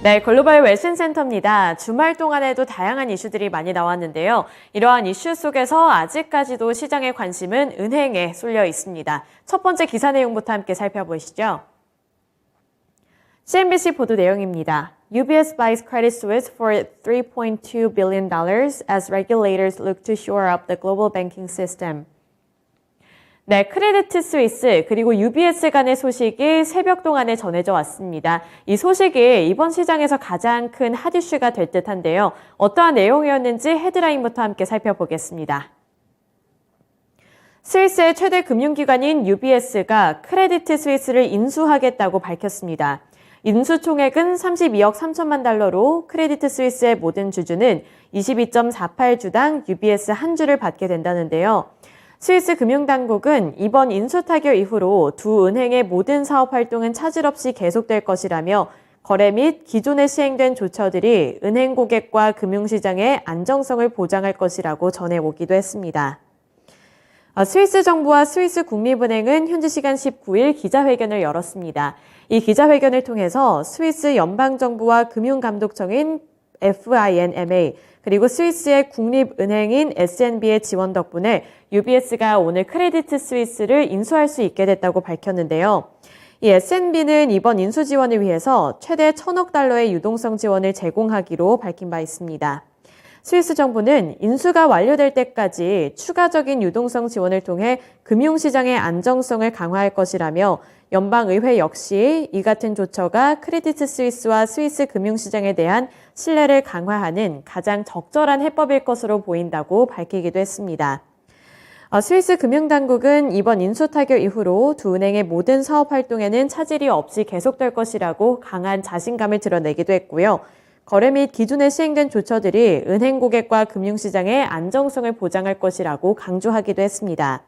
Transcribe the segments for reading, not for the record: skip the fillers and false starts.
네, 글로벌 웨신센터입니다. 주말 동안에도 다양한 이슈들이 많이 나왔는데요. 이러한 이슈 속에서 아직까지도 시장의 관심은 은행에 쏠려 있습니다. 첫 번째 기사 내용부터 함께 살펴보시죠. CNBC 보도 내용입니다. UBS buys Credit Suisse for $3.2 billion as regulators look to shore up the global banking system. 네, 크레디트 스위스 그리고 UBS 간의 소식이 새벽 동안에 전해져 왔습니다. 이 소식이 이번 시장에서 가장 큰 핫이슈가 될 듯한데요. 어떠한 내용이었는지 헤드라인부터 함께 살펴보겠습니다. 스위스의 최대 금융기관인 UBS가 크레디트 스위스를 인수하겠다고 밝혔습니다. 인수 총액은 32억 3천만 달러로 크레디트 스위스의 모든 주주는 22.48주당 UBS 한 주를 받게 된다는데요. 스위스 금융당국은 이번 인수 타결 이후로 두 은행의 모든 사업 활동은 차질 없이 계속될 것이라며 거래 및 기존에 시행된 조처들이 은행 고객과 금융시장의 안정성을 보장할 것이라고 전해오기도 했습니다. 스위스 정부와 스위스 국립은행은 현지 시간 19일 기자회견을 열었습니다. 이 기자회견을 통해서 스위스 연방정부와 금융감독청인 FINMA 그리고 스위스의 국립은행인 SNB의 지원 덕분에 UBS가 오늘 크레디트 스위스를 인수할 수 있게 됐다고 밝혔는데요. 이 SNB는 이번 인수 지원을 위해서 최대 1,000억 달러의 유동성 지원을 제공하기로 밝힌 바 있습니다. 스위스 정부는 인수가 완료될 때까지 추가적인 유동성 지원을 통해 금융시장의 안정성을 강화할 것이라며 연방의회 역시 이 같은 조처가 크레디트 스위스와 스위스 금융시장에 대한 신뢰를 강화하는 가장 적절한 해법일 것으로 보인다고 밝히기도 했습니다. 스위스 금융당국은 이번 인수 타결 이후로 두 은행의 모든 사업 활동에는 차질이 없이 계속될 것이라고 강한 자신감을 드러내기도 했고요. 거래 및 기존에 시행된 조처들이 은행 고객과 금융시장의 안정성을 보장할 것이라고 강조하기도 했습니다.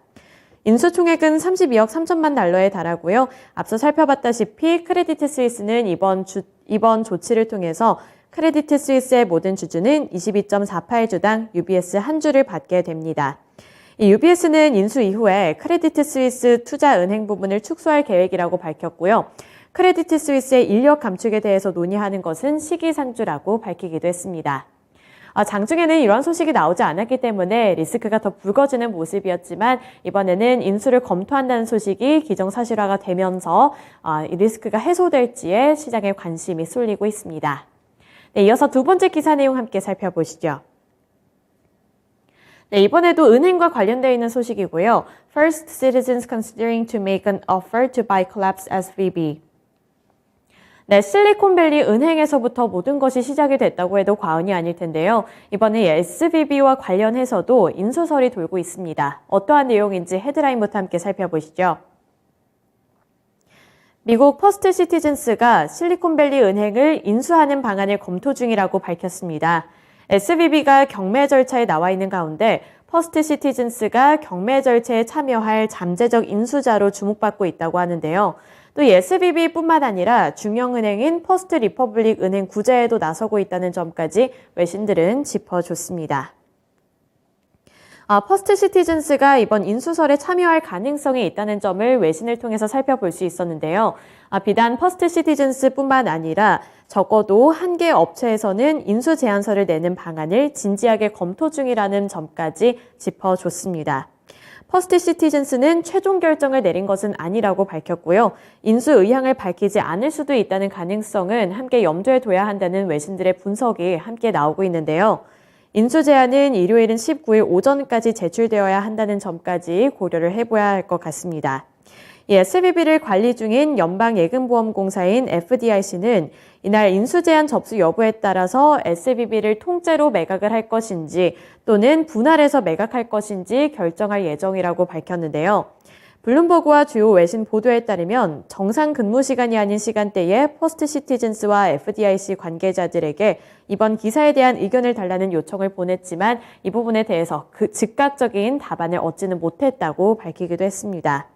인수 총액은 32억 3천만 달러에 달하고요. 앞서 살펴봤다시피 크레디트 스위스는 이번 조치를 통해서 크레디트 스위스의 모든 주주는 22.48주당 UBS 한 주를 받게 됩니다. 이 UBS는 인수 이후에 크레디트 스위스 투자은행 부분을 축소할 계획이라고 밝혔고요. 크레디트 스위스의 인력 감축에 대해서 논의하는 것은 시기상조라고 밝히기도 했습니다. 장중에는 이런 소식이 나오지 않았기 때문에 리스크가 더 불거지는 모습이었지만 이번에는 인수를 검토한다는 소식이 기정사실화가 되면서 이 리스크가 해소될지에 시장의 관심이 쏠리고 있습니다. 네, 이어서 두 번째 기사 내용 함께 살펴보시죠. 네, 이번에도 은행과 관련되어 있는 소식이고요. First Citizens considering to make an offer to buy collapsed SVB. 네, 실리콘밸리 은행에서부터 모든 것이 시작이 됐다고 해도 과언이 아닐 텐데요. 이번에 SVB와 관련해서도 인수설이 돌고 있습니다. 어떠한 내용인지 헤드라인부터 함께 살펴보시죠. 미국 퍼스트 시티즌스가 실리콘밸리 은행을 인수하는 방안을 검토 중이라고 밝혔습니다. SVB가 경매 절차에 나와 있는 가운데 퍼스트 시티즌스가 경매 절차에 참여할 잠재적 인수자로 주목받고 있다고 하는데요. 또 SVB뿐만 아니라 중형은행인 퍼스트 리퍼블릭 은행 구제에도 나서고 있다는 점까지 외신들은 짚어줬습니다. 퍼스트 시티즌스가 이번 인수설에 참여할 가능성이 있다는 점을 외신을 통해서 살펴볼 수 있었는데요. 비단 퍼스트 시티즌스뿐만 아니라 적어도 한 개 업체에서는 인수 제안서를 내는 방안을 진지하게 검토 중이라는 점까지 짚어줬습니다. 퍼스트 시티즌스는 최종 결정을 내린 것은 아니라고 밝혔고요. 인수 의향을 밝히지 않을 수도 있다는 가능성은 함께 염두에 둬야 한다는 외신들의 분석이 함께 나오고 있는데요. 인수 제안은 일요일은 19일 오전까지 제출되어야 한다는 점까지 고려를 해봐야 할 것 같습니다. SVB를 관리 중인 연방예금보험공사인 FDIC는 이날 인수 제안 접수 여부에 따라서 SVB를 통째로 매각을 할 것인지 또는 분할해서 매각할 것인지 결정할 예정이라고 밝혔는데요. 블룸버그와 주요 외신 보도에 따르면 정상 근무 시간이 아닌 시간대에 퍼스트 시티즌스와 FDIC 관계자들에게 이번 기사에 대한 의견을 달라는 요청을 보냈지만 이 부분에 대해서 즉각적인 답안을 얻지는 못했다고 밝히기도 했습니다.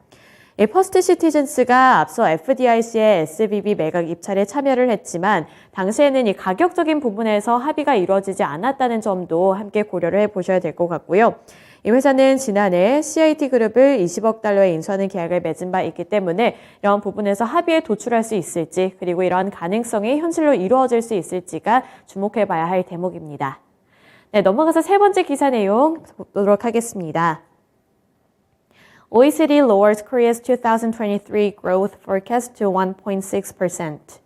퍼스트 시티즌스가 앞서 FDIC의 SVB 매각 입찰에 참여를 했지만 당시에는 이 가격적인 부분에서 합의가 이루어지지 않았다는 점도 함께 고려를 해보셔야 될 것 같고요. 이 회사는 지난해 CIT 그룹을 20억 달러에 인수하는 계약을 맺은 바 있기 때문에 이런 부분에서 합의에 도출할 수 있을지, 그리고 이러한 가능성이 현실로 이루어질 수 있을지가 주목해 봐야 할 대목입니다. 네, 넘어가서 세 번째 기사 내용 보도록 하겠습니다. OECD lowers Korea's 2023 growth forecast to 1.6%.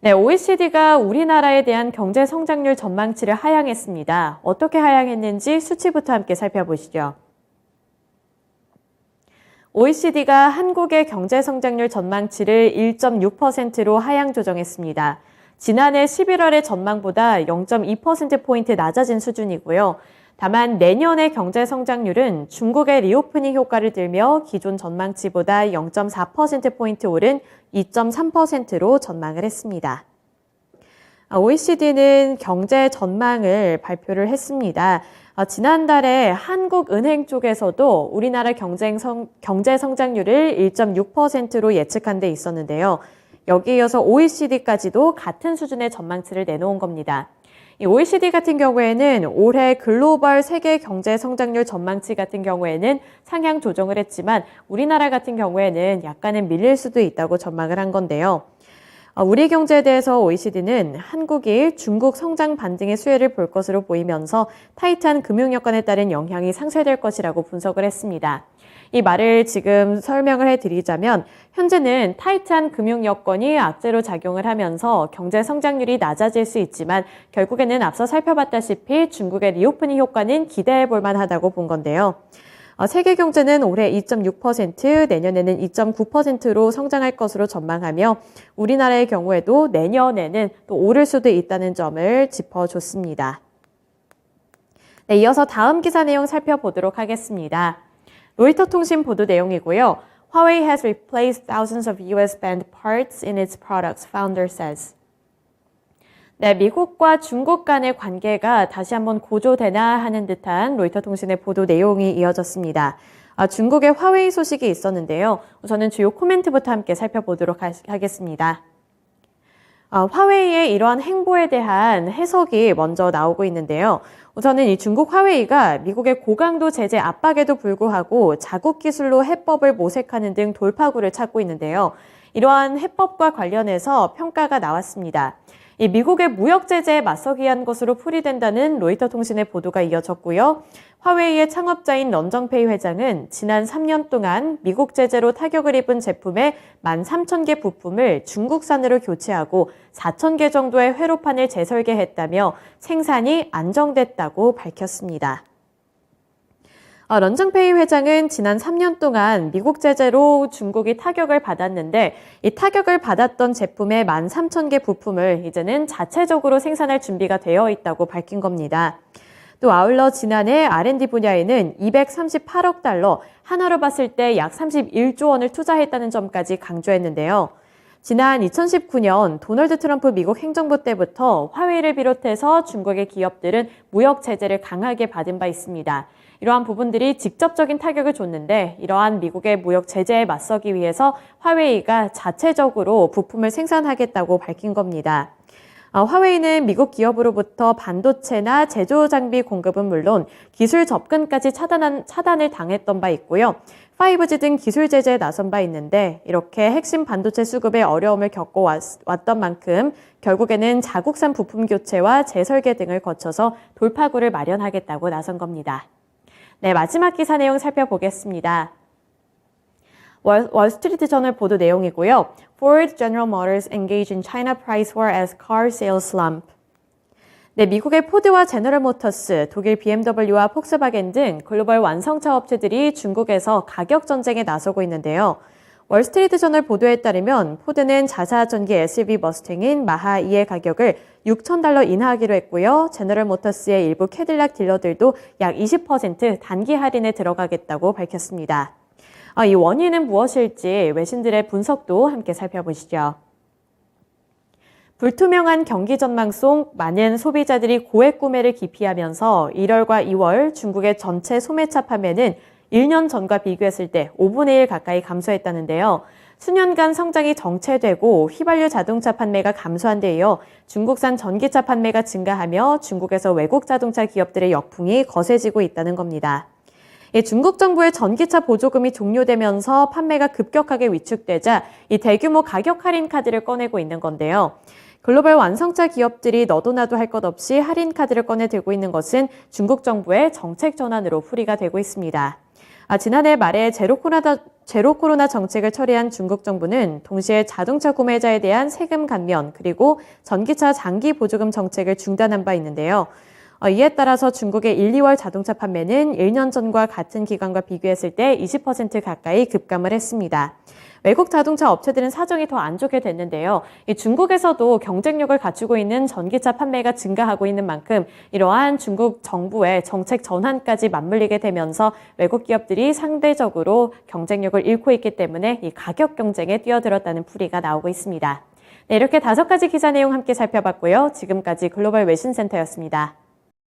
네, OECD가 우리나라에 대한 경제 성장률 전망치를 하향했습니다. 어떻게 하향했는지 수치부터 함께 살펴보시죠. OECD가 한국의 경제 성장률 전망치를 1.6%로 하향 조정했습니다. 지난해 11월의 전망보다 0.2%포인트 낮아진 수준이고요. 다만 내년의 경제 성장률은 중국의 리오프닝 효과를 들며 기존 전망치보다 0.4%포인트 오른 2.3%로 전망을 했습니다. OECD는 경제 전망을 발표를 했습니다. 지난달에 한국은행 쪽에서도 우리나라 경제 성장률을 1.6%로 예측한 데 있었는데요. 여기에 이어서 OECD까지도 같은 수준의 전망치를 내놓은 겁니다. 이 OECD 같은 경우에는 올해 글로벌 세계 경제 성장률 전망치 같은 경우에는 상향 조정을 했지만 우리나라 같은 경우에는 약간은 밀릴 수도 있다고 전망을 한 건데요. 우리 경제에 대해서 OECD는 한국이 중국 성장 반등의 수혜를 볼 것으로 보이면서 타이트한 금융 여건에 따른 영향이 상쇄될 것이라고 분석을 했습니다. 이 말을 지금 설명을 해드리자면 현재는 타이트한 금융 여건이 악재로 작용을 하면서 경제 성장률이 낮아질 수 있지만 결국에는 앞서 살펴봤다시피 중국의 리오프닝 효과는 기대해 볼 만하다고 본 건데요. 세계 경제는 올해 2.6%, 내년에는 2.9%로 성장할 것으로 전망하며 우리나라의 경우에도 내년에는 또 오를 수도 있다는 점을 짚어줬습니다. 네, 이어서 다음 기사 내용 살펴보도록 하겠습니다. 로이터 통신 보도 내용이고요. Huawei has replaced thousands of US-banned parts in its products, founder says. 네, 미국과 중국 간의 관계가 다시 한번 고조되나 하는 듯한 로이터 통신의 보도 내용이 이어졌습니다. 중국의 화웨이 소식이 있었는데요. 우선은 주요 코멘트부터 함께 살펴보도록 하겠습니다. 화웨이의 이러한 행보에 대한 해석이 먼저 나오고 있는데요. 우선은 이 중국 화웨이가 미국의 고강도 제재 압박에도 불구하고 자국 기술로 해법을 모색하는 등 돌파구를 찾고 있는데요. 이러한 해법과 관련해서 평가가 나왔습니다. 이 미국의 무역 제재에 맞서기 위한 것으로 풀이된다는 로이터 통신의 보도가 이어졌고요. 화웨이의 창업자인 런정페이 회장은 지난 3년 동안 미국 제재로 타격을 입은 제품의 13,000개 부품을 중국산으로 교체하고 4,000개 정도의 회로판을 재설계했다며 생산이 안정됐다고 밝혔습니다. 런정페이 회장은 지난 3년 동안 미국 제재로 중국이 타격을 받았는데 이 타격을 받았던 제품의 13,000개 부품을 이제는 자체적으로 생산할 준비가 되어 있다고 밝힌 겁니다. 또 아울러 지난해 R&D 분야에는 238억 달러, 하나로 봤을 때 약 31조 원을 투자했다는 점까지 강조했는데요. 지난 2019년 도널드 트럼프 미국 행정부 때부터 화웨이를 비롯해서 중국의 기업들은 무역 제재를 강하게 받은 바 있습니다. 이러한 부분들이 직접적인 타격을 줬는데 이러한 미국의 무역 제재에 맞서기 위해서 화웨이가 자체적으로 부품을 생산하겠다고 밝힌 겁니다. 화웨이는 미국 기업으로부터 반도체나 제조 장비 공급은 물론 기술 접근까지 차단을 당했던 바 있고요. 5G 등 기술 제재에 나선 바 있는데 이렇게 핵심 반도체 수급에 어려움을 겪어왔던 만큼 결국에는 자국산 부품 교체와 재설계 등을 거쳐서 돌파구를 마련하겠다고 나선 겁니다. 네, 마지막 기사 내용 살펴보겠습니다. 월스트리트 저널 보도 내용이고요. Ford, General Motors engage in China price war as car sales slump. 네, 미국의 포드와 제너럴 모터스, 독일 BMW와 폭스바겐 등 글로벌 완성차 업체들이 중국에서 가격 전쟁에 나서고 있는데요. 월스트리트 저널 보도에 따르면 포드는 자사 전기 SUV 머스탱인 마하 2의 가격을 $6,000 인하하기로 했고요. 제너럴 모터스의 일부 캐딜락 딜러들도 약 20% 단기 할인에 들어가겠다고 밝혔습니다. 이 원인은 무엇일지 외신들의 분석도 함께 살펴보시죠. 불투명한 경기 전망 속 많은 소비자들이 고액 구매를 기피하면서 1월과 2월 중국의 전체 소매차 판매는 1년 전과 비교했을 때 5분의 1 가까이 감소했다는데요. 수년간 성장이 정체되고 휘발유 자동차 판매가 감소한 데 이어 중국산 전기차 판매가 증가하며 중국에서 외국 자동차 기업들의 역풍이 거세지고 있다는 겁니다. 중국 정부의 전기차 보조금이 종료되면서 판매가 급격하게 위축되자 이 대규모 가격 할인 카드를 꺼내고 있는 건데요. 글로벌 완성차 기업들이 너도 나도 할 것 없이 할인 카드를 꺼내 들고 있는 것은 중국 정부의 정책 전환으로 풀이가 되고 있습니다. 지난해 말에 제로 코로나 정책을 처리한 중국 정부는 동시에 자동차 구매자에 대한 세금 감면 그리고 전기차 장기 보조금 정책을 중단한 바 있는데요. 이에 따라서 중국의 1, 2월 자동차 판매는 1년 전과 같은 기간과 비교했을 때 20% 가까이 급감을 했습니다. 외국 자동차 업체들은 사정이 더 안 좋게 됐는데요. 중국에서도 경쟁력을 갖추고 있는 전기차 판매가 증가하고 있는 만큼 이러한 중국 정부의 정책 전환까지 맞물리게 되면서 외국 기업들이 상대적으로 경쟁력을 잃고 있기 때문에 이 가격 경쟁에 뛰어들었다는 풀이가 나오고 있습니다. 네, 이렇게 5가지 기사 내용 함께 살펴봤고요. 지금까지 글로벌 외신센터였습니다.